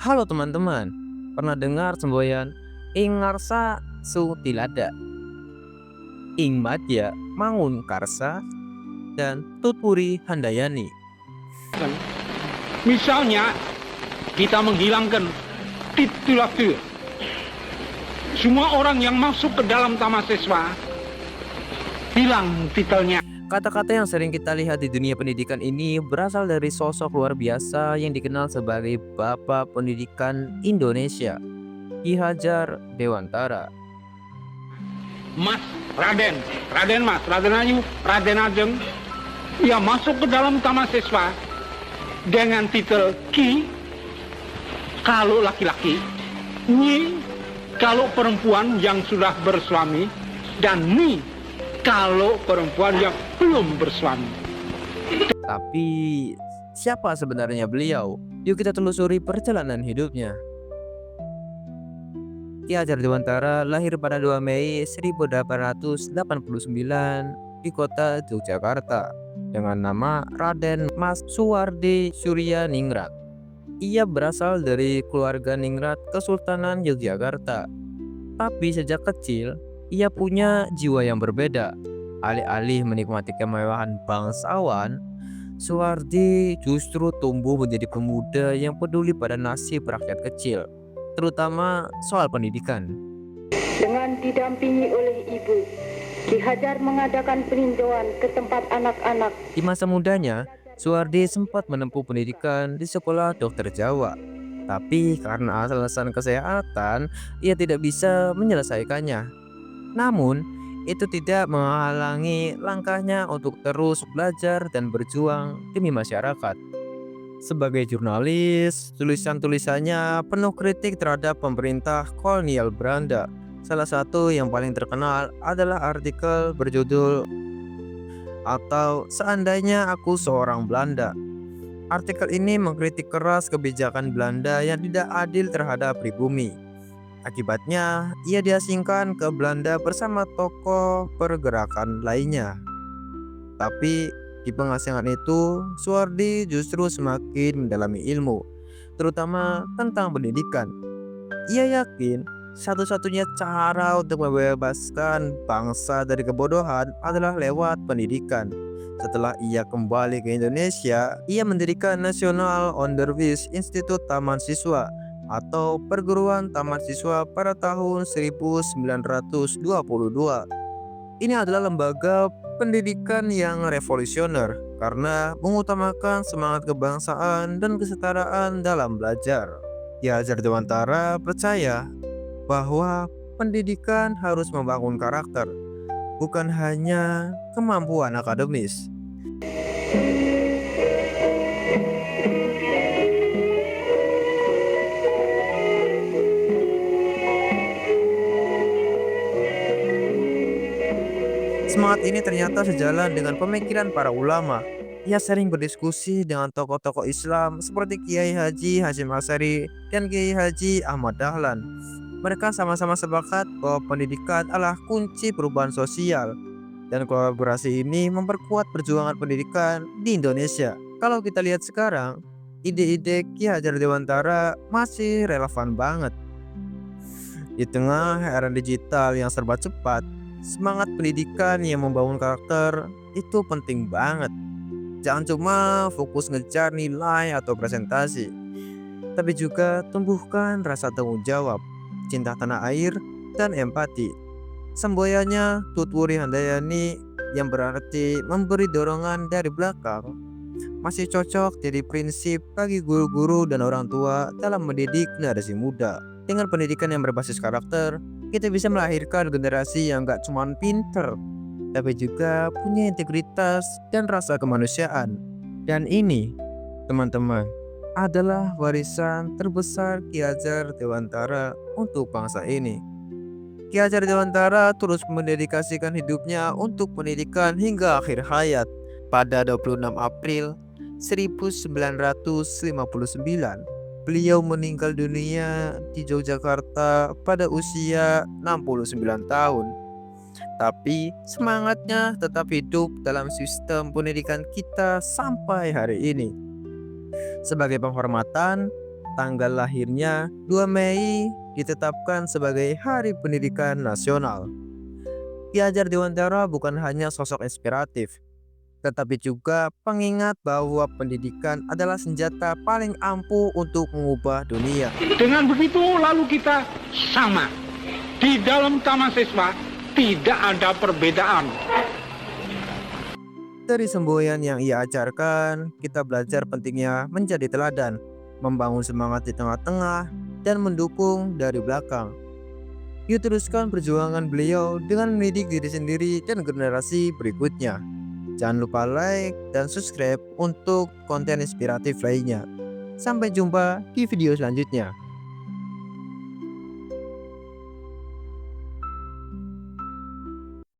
Halo teman-teman, pernah dengar semboyan Ing Ngarsa Su Tilada, Ing Madya Mangun Karsa, dan Tutpuri Handayani. Misalnya, kita menghilangkan titulatur. Semua orang yang masuk ke dalam taman siswa hilang titelnya. Kata-kata yang sering kita lihat di dunia pendidikan ini berasal dari sosok luar biasa yang dikenal sebagai Bapak Pendidikan Indonesia, Ki Hajar Dewantara. Mas, Raden Ayu, Raden Ajeng, ia masuk ke dalam taman siswa dengan titel Ki kalau laki-laki, Nyi kalau perempuan yang sudah bersuami, dan Ni kalau perempuan yang belum bersuami. Tapi siapa sebenarnya beliau? Yuk kita telusuri perjalanan hidupnya. Ki Hajar Dewantara lahir pada 2 Mei 1889 di kota Yogyakarta dengan nama Raden Mas Suwardi Surya Ningrat. Ia berasal dari keluarga Ningrat Kesultanan Yogyakarta. Tapi sejak kecil, ia punya jiwa yang berbeda. Alih-alih menikmati kemewahan bangsawan, Suwardi justru tumbuh menjadi pemuda yang peduli pada nasib rakyat kecil, terutama soal pendidikan. Dengan didampingi oleh ibu, Ki Hajar mengadakan peninjauan ke tempat anak-anak. Di masa mudanya, Suwardi sempat menempuh pendidikan di sekolah dokter Jawa. Tapi karena alasan kesehatan, ia tidak bisa menyelesaikannya. Namun, itu tidak menghalangi langkahnya untuk terus belajar dan berjuang demi masyarakat. Sebagai jurnalis, tulisan-tulisannya penuh kritik terhadap pemerintah kolonial Belanda. Salah satu yang paling terkenal adalah artikel berjudul "Atau Seandainya Aku Seorang Belanda". Artikel ini mengkritik keras kebijakan Belanda yang tidak adil terhadap pribumi. Akibatnya, ia diasingkan ke Belanda bersama tokoh pergerakan lainnya. Tapi di pengasingan itu, Suwardi justru semakin mendalami ilmu, terutama tentang pendidikan. Ia yakin satu-satunya cara untuk membebaskan bangsa dari kebodohan adalah lewat pendidikan. Setelah ia kembali ke Indonesia, ia mendirikan National Onderwijs Instituut Taman Siswa atau Perguruan Taman Siswa pada tahun 1922. Ini adalah lembaga pendidikan yang revolusioner karena mengutamakan semangat kebangsaan dan kesetaraan dalam belajar. Ki Hajar Dewantara percaya bahwa pendidikan harus membangun karakter, bukan hanya kemampuan akademis. Semangat ini ternyata sejalan dengan pemikiran para ulama. Ia sering berdiskusi dengan tokoh-tokoh Islam seperti Kiai Haji Hashim Asy'ari dan Kiai Haji Ahmad Dahlan. Mereka sama-sama sepakat bahwa pendidikan adalah kunci perubahan sosial, dan kolaborasi ini memperkuat perjuangan pendidikan di Indonesia. Kalau kita lihat sekarang, ide-ide Ki Hajar Dewantara masih relevan banget. Di tengah era digital yang serba cepat, semangat pendidikan yang membangun karakter itu penting banget. Jangan cuma fokus ngejar nilai atau presentasi, tapi juga tumbuhkan rasa tanggung jawab, cinta tanah air, dan empati. Semboyannya Tutpuri Handayani yang berarti memberi dorongan dari belakang masih cocok jadi prinsip bagi guru-guru dan orang tua dalam mendidik generasi muda. Dengan pendidikan yang berbasis karakter, kita bisa melahirkan generasi yang gak cuma pinter, tapi juga punya integritas dan rasa kemanusiaan. Dan ini, teman-teman, adalah warisan terbesar Ki Hajar Dewantara untuk bangsa ini. Ki Hajar Dewantara terus mendedikasikan hidupnya untuk pendidikan hingga akhir hayat. Pada 26 April 1959, beliau meninggal dunia di Yogyakarta pada usia 69 tahun. Tapi semangatnya tetap hidup dalam sistem pendidikan kita sampai hari ini. Sebagai penghormatan, tanggal lahirnya 2 Mei ditetapkan sebagai Hari Pendidikan Nasional. Ki Hajar Dewantara bukan hanya sosok inspiratif, tetapi juga pengingat bahwa pendidikan adalah senjata paling ampuh untuk mengubah dunia. Dengan begitu lalu kita sama. Di dalam taman siswa tidak ada perbedaan. Dari semboyan yang ia ajarkan, kita belajar pentingnya menjadi teladan, membangun semangat di tengah-tengah, dan mendukung dari belakang. Yuk teruskan perjuangan beliau dengan mendidik diri sendiri dan generasi berikutnya. Jangan lupa like dan subscribe untuk konten inspiratif lainnya. Sampai jumpa di video selanjutnya.